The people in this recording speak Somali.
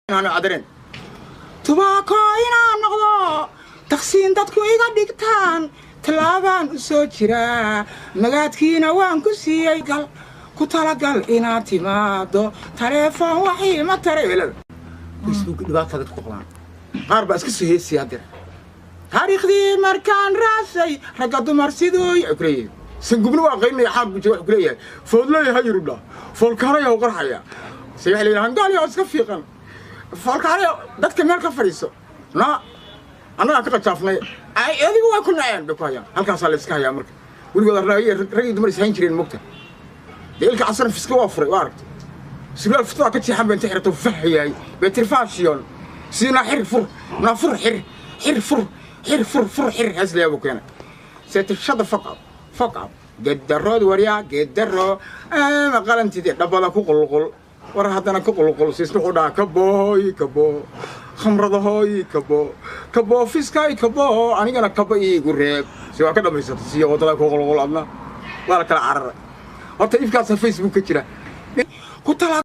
أنا أدرين تباكو إنا نقضو تقسين دادكو إيغا ديكتان تلابان سوچرا مغادكينا وان كسيي قال كتالا إنا تيمادو تليفون وحي ما تريبلد فيسبوك دباتا دادكو قلان قاربا اسكسو هيسي هادر تاريخ دي مركان راسي رقادو مرسيدوي عكريين سنقبلو واقعين يحاب بجوا عكريين فودلاي هايرو بلا فولكاريا وقرحيا سيح لي هنقال يا اسكفيقان فالكاريا dadka meel ka fariiso na anaga ka qajaafnay ay adigu waa kunayaan dhaqaya halkaas la iska hayaa marka waligood rag dumar ishayn jireen mugta deelka casar fiska waa furay waaragta su'aal fitwa ka tiixan baan tixirto fahayay betirfaashiyon sina xirfur na fur xir hasliya bu kana seetashada faqad gedarrood wariya gedaro ma qalantide dhabada ku qulqul war haddana ku qulqul siisna u dhaa kabo khamradahoy kabo fiskay kabo anigana kabo iigu reeb si waa ka dhamaysata si wadada ku qulqul adna waa kala carar horta ifkaas Facebook ka jira ku tala